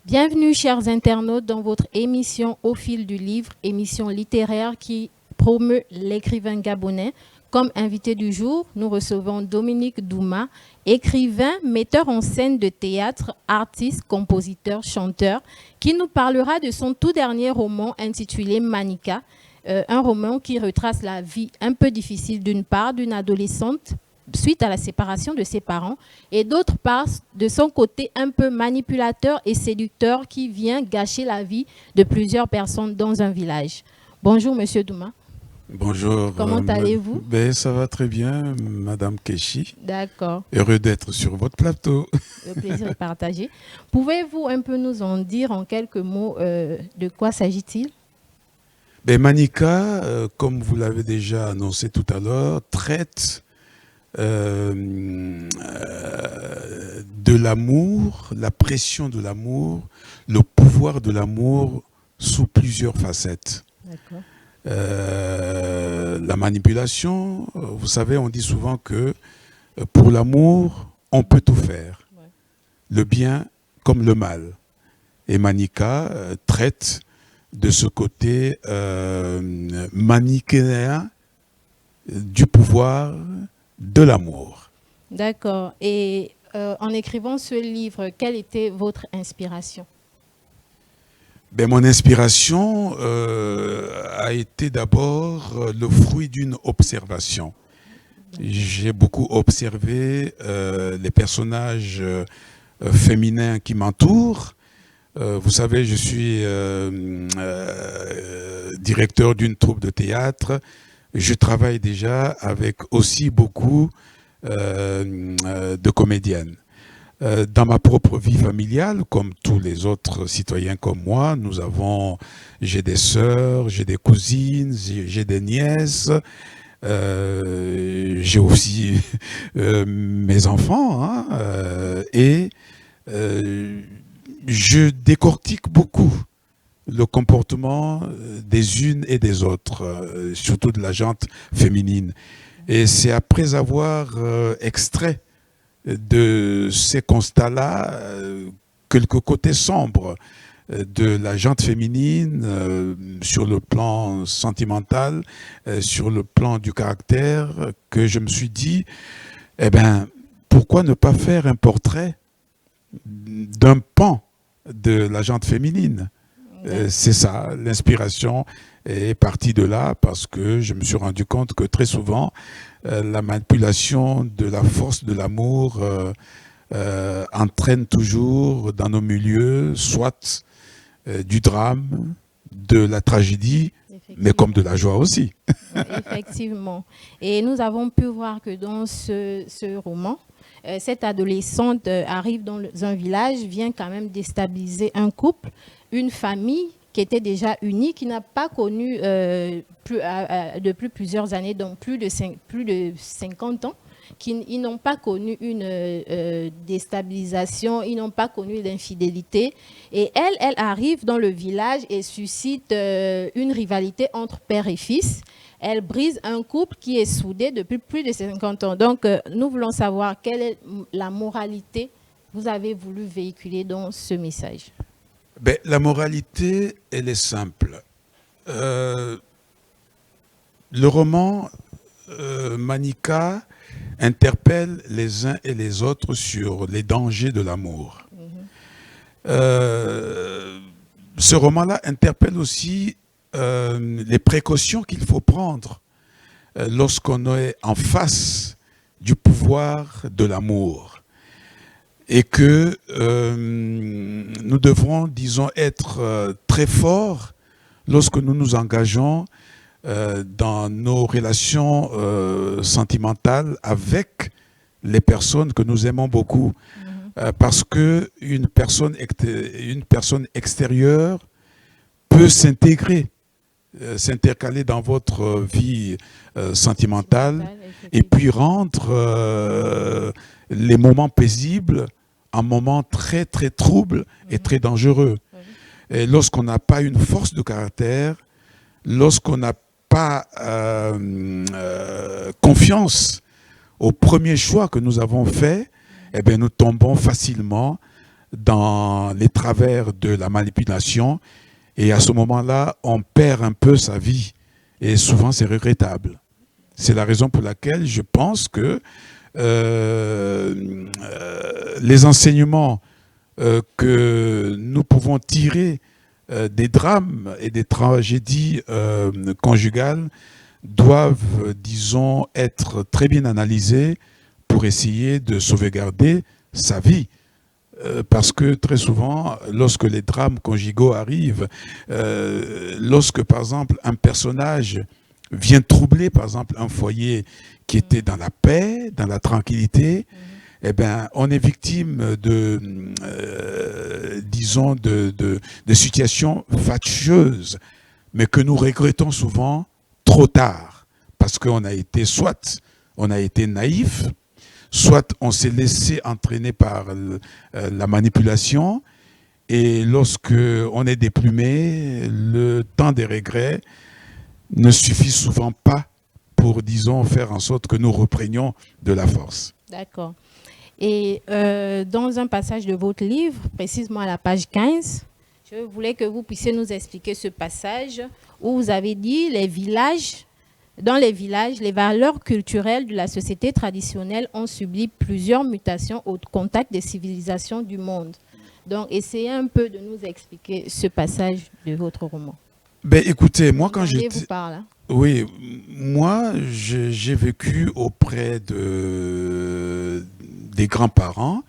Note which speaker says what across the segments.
Speaker 1: Bienvenue, chers internautes, dans votre émission Au fil du livre, émission littéraire qui promeut l'écrivain gabonais. Comme invité du jour, nous recevons Dominique Douma, écrivain, metteur en scène de théâtre, artiste, compositeur, chanteur, qui nous parlera de son tout dernier roman intitulé Manika, un roman qui retrace la vie un peu difficile d'une part d'une adolescente suite à la séparation de ses parents, et d'autre part, de son côté un peu manipulateur et séducteur qui vient gâcher la vie de plusieurs personnes dans un village. Bonjour, Monsieur Douma.
Speaker 2: Bonjour.
Speaker 1: Comment allez-vous?
Speaker 2: Ça va très bien, Madame Keshi.
Speaker 1: D'accord.
Speaker 2: Heureux d'être sur votre plateau.
Speaker 1: Le plaisir est partagé. Pouvez-vous un peu nous en dire en quelques mots de quoi s'agit-il?
Speaker 2: Manika, comme vous l'avez déjà annoncé tout à l'heure, traite de l'amour, la pression de l'amour, le pouvoir de l'amour sous plusieurs facettes.
Speaker 1: D'accord.
Speaker 2: La manipulation, vous savez, on dit souvent que pour l'amour, on peut tout faire, le bien comme le mal. Et Manika traite de ce côté manichéen du pouvoir de l'amour.
Speaker 1: D'accord. Et en écrivant ce livre, quelle était votre inspiration?
Speaker 2: Mon inspiration a été d'abord le fruit d'une observation. J'ai beaucoup observé les personnages féminins qui m'entourent. Vous savez, je suis directeur d'une troupe de théâtre. Je travaille déjà avec aussi beaucoup de comédiennes. Dans ma propre vie familiale, comme tous les autres citoyens comme moi, j'ai des sœurs, j'ai des cousines, j'ai des nièces, j'ai aussi mes enfants, et je décortique beaucoup le comportement des unes et des autres, surtout de la gente féminine. Et c'est après avoir extrait de ces constats-là quelques côtés sombres de la gente féminine sur le plan sentimental, sur le plan du caractère, que je me suis dit, pourquoi ne pas faire un portrait d'un pan de la gente féminine? C'est ça, l'inspiration est partie de là, parce que je me suis rendu compte que très souvent, la manipulation de la force de l'amour entraîne toujours dans nos milieux soit du drame, de la tragédie, mais comme de la joie aussi.
Speaker 1: Effectivement. Et nous avons pu voir que dans ce roman, cette adolescente arrive dans un village, vient quand même déstabiliser un couple, une famille qui était déjà unie, qui n'a pas connu depuis plusieurs années, donc plus de 50 ans, ils n'ont pas connu une déstabilisation, ils n'ont pas connu d'infidélité. Et elle arrive dans le village et suscite une rivalité entre père et fils. Elle brise un couple qui est soudé depuis plus de 50 ans. Donc, nous voulons savoir quelle est la moralité que vous avez voulu véhiculer dans ce message.
Speaker 2: La moralité, elle est simple. Le roman Manika interpelle les uns et les autres sur les dangers de l'amour. Ce roman-là interpelle aussi les précautions qu'il faut prendre lorsqu'on est en face du pouvoir de l'amour. Et que nous devrons, disons, être très forts lorsque nous nous engageons dans nos relations sentimentales avec les personnes que nous aimons beaucoup. Parce qu'une personne extérieure peut s'intégrer, s'intercaler dans votre vie sentimentale et puis rendre les moments paisibles un moment très très trouble et très dangereux. Et lorsqu'on n'a pas une force de caractère, lorsqu'on n'a pas confiance au premier choix que nous avons fait, nous tombons facilement dans les travers de la manipulation. Et à ce moment-là, on perd un peu sa vie. Et souvent, c'est regrettable. C'est la raison pour laquelle je pense que les enseignements que nous pouvons tirer des drames et des tragédies conjugales doivent, disons, être très bien analysés pour essayer de sauvegarder sa vie. Parce que très souvent, lorsque les drames conjugaux arrivent, lorsque par exemple un personnage vient troubler par exemple un foyer qui était dans la paix, dans la tranquillité, eh ben, on est victime de, disons, de situations fâcheuses, mais que nous regrettons souvent trop tard, parce qu'on a été, soit on a été naïf, soit on s'est laissé entraîner par la manipulation, et lorsque on est déplumé, le temps des regrets ne suffit souvent pas pour, disons, faire en sorte que nous reprenions de la force.
Speaker 1: D'accord. Et dans un passage de votre livre, précisément à la page 15, je voulais que vous puissiez nous expliquer ce passage où vous avez dit dans les villages, les valeurs culturelles de la société traditionnelle ont subi plusieurs mutations au contact des civilisations du monde. Donc, essayez un peu de nous expliquer ce passage de votre roman.
Speaker 2: Ben, écoutez, moi, quand
Speaker 1: j'étais...
Speaker 2: Oui, moi, j'ai vécu auprès des grands-parents.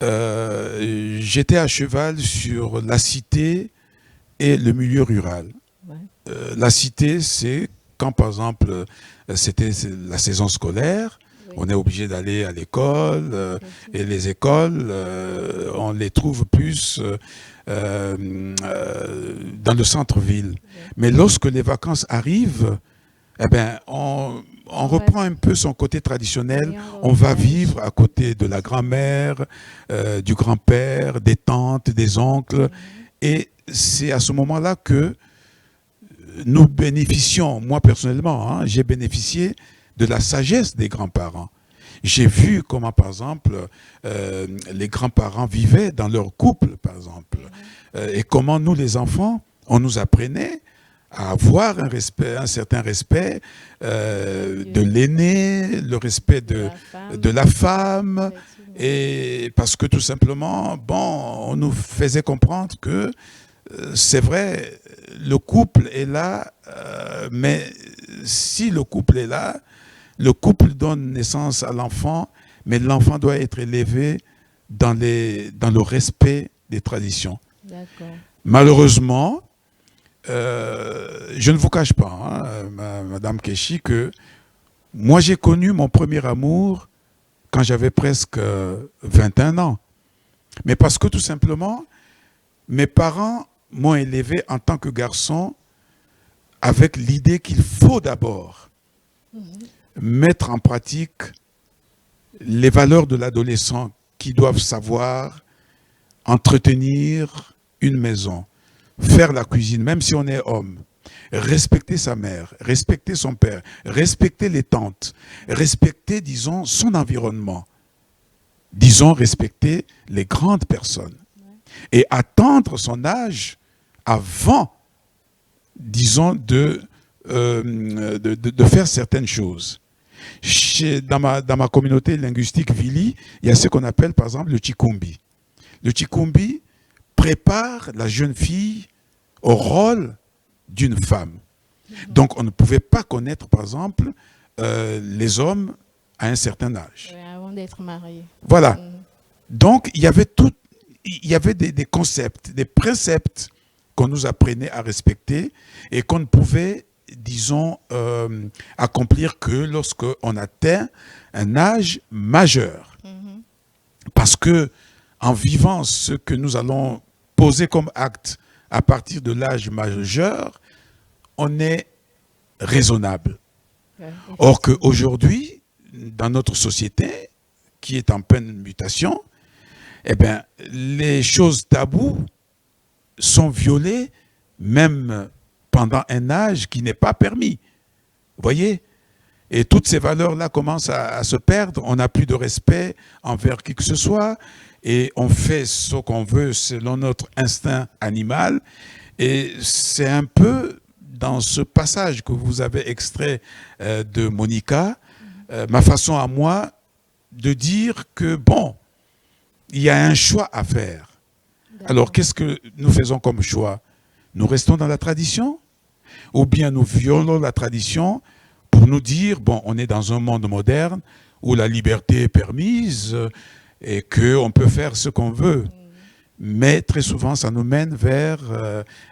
Speaker 2: J'étais à cheval sur la cité et le milieu rural. Ouais. La cité, c'est quand, par exemple, c'était la saison scolaire, oui. On est obligé d'aller à l'école, et les écoles, on les trouve plus dans le centre-ville. Oui. Mais lorsque les vacances arrivent, eh ben, on reprend un peu son côté traditionnel. On va vivre à côté de la grand-mère, du grand-père, des tantes, des oncles. Et c'est à ce moment-là que nous bénéficions, moi personnellement, hein, j'ai bénéficié de la sagesse des grands-parents. J'ai vu comment, par exemple, les grands-parents vivaient dans leur couple, par exemple. Et comment nous, les enfants, on nous apprenait à avoir un certain respect de l'aîné, le respect de la femme, et parce que tout simplement, bon, on nous faisait comprendre que c'est vrai, le couple est là, mais si le couple est là, le couple donne naissance à l'enfant, mais l'enfant doit être élevé dans le respect des traditions. Malheureusement, je ne vous cache pas, hein, Madame Keshi, que moi j'ai connu mon premier amour quand j'avais presque 21 ans. Mais parce que tout simplement, mes parents m'ont élevé en tant que garçon avec l'idée qu'il faut d'abord mettre en pratique les valeurs de l'adolescent qui doivent savoir entretenir une maison, faire la cuisine, même si on est homme, respecter sa mère, respecter son père, respecter les tantes, respecter, disons, son environnement, disons, respecter les grandes personnes et attendre son âge avant, disons, de faire certaines choses. Dans ma communauté linguistique Vili, il y a ce qu'on appelle par exemple le Chikumbi. Le Chikumbi prépare la jeune fille au rôle d'une femme. Donc on ne pouvait pas connaître par exemple les hommes à un certain âge.
Speaker 1: Oui, avant d'être marié.
Speaker 2: Voilà. Donc il y avait des concepts, des préceptes qu'on nous apprenait à respecter et qu'on ne pouvait, disons, accomplir que lorsqu'on atteint un âge majeur. Parce que en vivant ce que nous allons poser comme acte à partir de l'âge majeur, on est raisonnable. Or qu'aujourd'hui, dans notre société, qui est en pleine mutation, eh bien, les choses taboues sont violées même pendant un âge qui n'est pas permis. Vous voyez? Et toutes ces valeurs-là commencent à se perdre. On n'a plus de respect envers qui que ce soit. et on fait ce qu'on veut selon notre instinct animal. Et c'est un peu dans ce passage que vous avez extrait de Monica, ma façon à moi de dire que, bon, il y a un choix à faire. Alors, qu'est-ce que nous faisons comme choix? Nous restons dans la tradition? Ou bien nous violons la tradition pour nous dire, bon, on est dans un monde moderne où la liberté est permise et qu'on peut faire ce qu'on veut. Mais très souvent, ça nous mène vers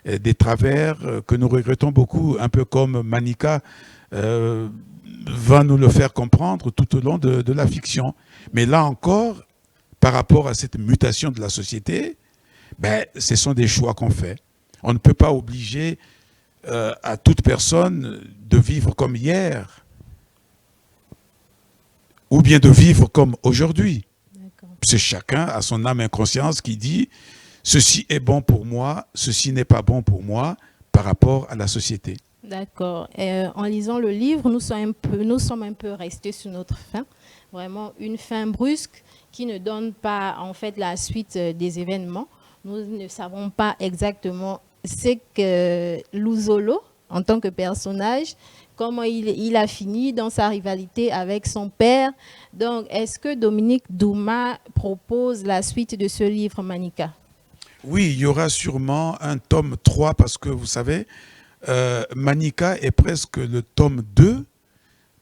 Speaker 2: des travers que nous regrettons beaucoup, un peu comme Manika va nous le faire comprendre tout au long de la fiction. Mais là encore, par rapport à cette mutation de la société, ben, ce sont des choix qu'on fait. On ne peut pas obliger à toute personne de vivre comme hier ou bien de vivre comme aujourd'hui. C'est chacun à son âme et conscience qui dit ceci est bon pour moi, ceci n'est pas bon pour moi par rapport à la société.
Speaker 1: D'accord. En lisant le livre, nous sommes un peu restés sur notre faim. Vraiment une fin brusque qui ne donne pas en fait la suite des événements. Nous ne savons pas exactement ce que Luzolo, en tant que personnage, comment il a fini dans sa rivalité avec son père. Donc, est-ce que Dominique Douma propose la suite de ce livre, Manika?
Speaker 2: Oui, il y aura sûrement un tome 3 parce que, vous savez, Manika est presque le tome 2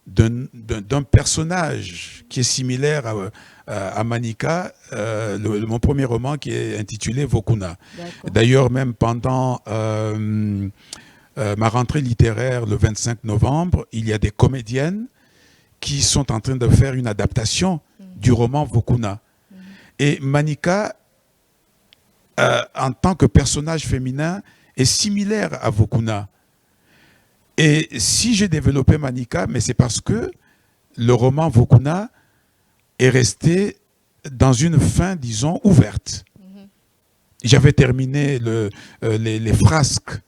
Speaker 2: d'un personnage qui est similaire à Manika, mon premier roman qui est intitulé Vokuna. D'ailleurs, même pendant ma rentrée littéraire le 25 novembre, il y a des comédiennes qui sont en train de faire une adaptation du roman Vokuna. Et Manika, en tant que personnage féminin, est similaire à Vokuna. Et si j'ai développé Manika, mais c'est parce que le roman Vokuna est resté dans une fin, disons, ouverte. J'avais terminé les frasques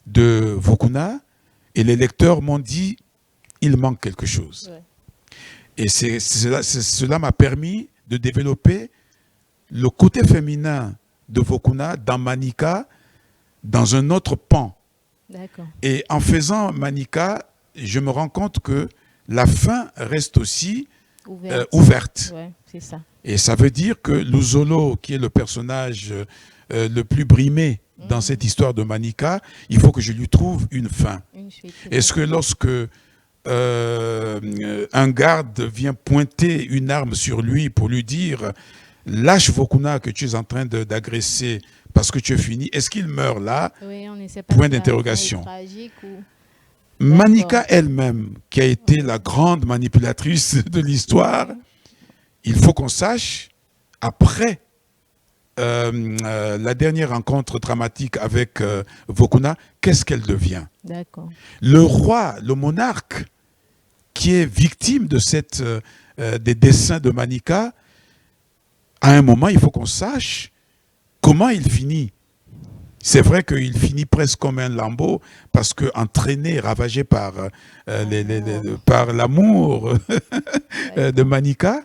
Speaker 2: de Vokuna et les lecteurs m'ont dit il manque quelque chose. Ouais. Et cela m'a permis de développer le côté féminin de Vokuna dans Manika, dans un autre pan. Et en faisant Manika, je me rends compte que la fin reste aussi ouverte.
Speaker 1: Ouais, c'est ça.
Speaker 2: Et ça veut dire que Luzolo, qui est le personnage le plus brimé dans cette histoire de Manika, il faut que je lui trouve une fin. Est-ce que lorsque un garde vient pointer une arme sur lui pour lui dire « Lâche Vokuna que tu es en train d'agresser parce que tu es fini », est-ce qu'il meurt là?
Speaker 1: Oui, on ne sait pas.
Speaker 2: Point d'interrogation. Manika elle-même, qui a été la grande manipulatrice de l'histoire, il faut qu'on sache, après la dernière rencontre dramatique avec Vokuna, qu'est-ce qu'elle devient? Le roi, le monarque, qui est victime de des dessins de Manika, à un moment, il faut qu'on sache comment il finit. C'est vrai qu'il finit presque comme un lambeau parce qu'entraîné, ravagé par l'amour de Manika,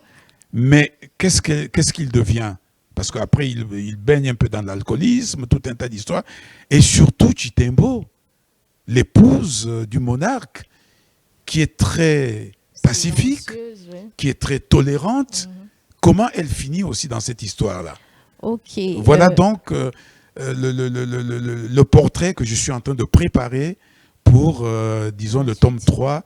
Speaker 2: mais qu'est-ce qu'il devient? Parce qu'après, il baigne un peu dans l'alcoolisme, tout un tas d'histoires. Et surtout, Chitembo, l'épouse du monarque, qui est très pacifique, qui est très tolérante. Comment elle finit aussi dans cette histoire-là? Voilà donc le portrait que je suis en train de préparer pour, disons, le tome 3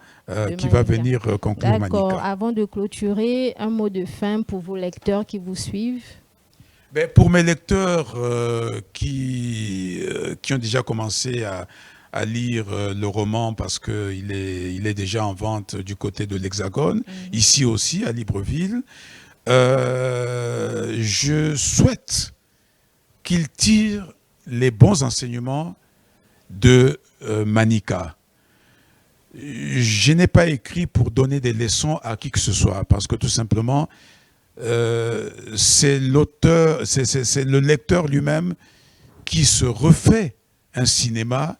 Speaker 2: qui va venir conclure Manika.
Speaker 1: D'accord. Avant de clôturer, un mot de fin pour vos lecteurs qui vous suivent.
Speaker 2: Ben, pour mes lecteurs qui ont déjà commencé à lire le roman parce qu'il est déjà en vente du côté de l'Hexagone, ici aussi à Libreville, je souhaite qu'ils tirent les bons enseignements de Manika. Je n'ai pas écrit pour donner des leçons à qui que ce soit, parce que tout simplement, c'est l'auteur, c'est le lecteur lui-même qui se refait un cinéma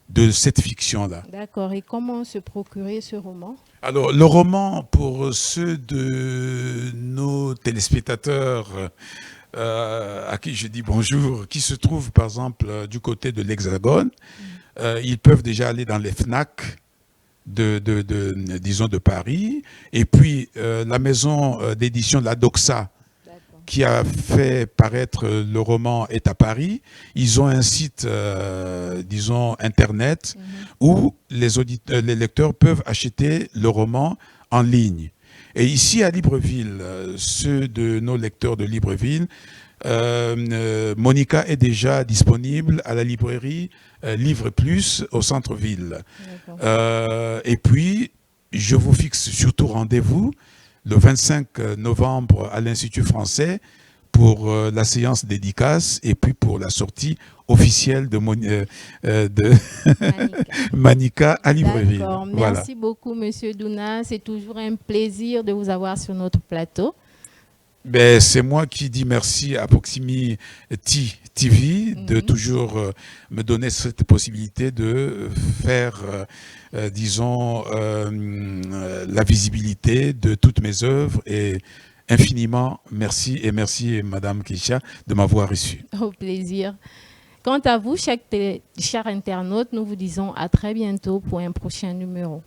Speaker 2: de cette fiction-là.
Speaker 1: D'accord. Et comment se procurer ce roman?
Speaker 2: Alors, le roman, pour ceux de nos téléspectateurs à qui je dis bonjour, qui se trouvent par exemple du côté de l'Hexagone, ils peuvent déjà aller dans les FNAC disons de Paris, et puis la maison d'édition de la Doxa, qui a fait paraître le roman, est à Paris. Ils ont un site, disons, internet, où les lecteurs peuvent acheter le roman en ligne. Et ici à Libreville, ceux de nos lecteurs de Libreville, Monica est déjà disponible à la librairie Livre Plus au centre-ville. Et puis, je vous fixe surtout rendez-vous le 25 novembre à l'Institut français pour la séance dédicace et puis pour la sortie officielle de Manika à Libreville.
Speaker 1: D'accord. Merci beaucoup, Monsieur Douna. C'est toujours un plaisir de vous avoir sur notre plateau.
Speaker 2: Ben, c'est moi qui dis merci à Proximity TV de toujours me donner cette possibilité de faire, disons, la visibilité de toutes mes œuvres. Et infiniment merci, et merci Madame Keisha de m'avoir reçu.
Speaker 1: Au plaisir. Quant à vous, chers internautes, nous vous disons à très bientôt pour un prochain numéro.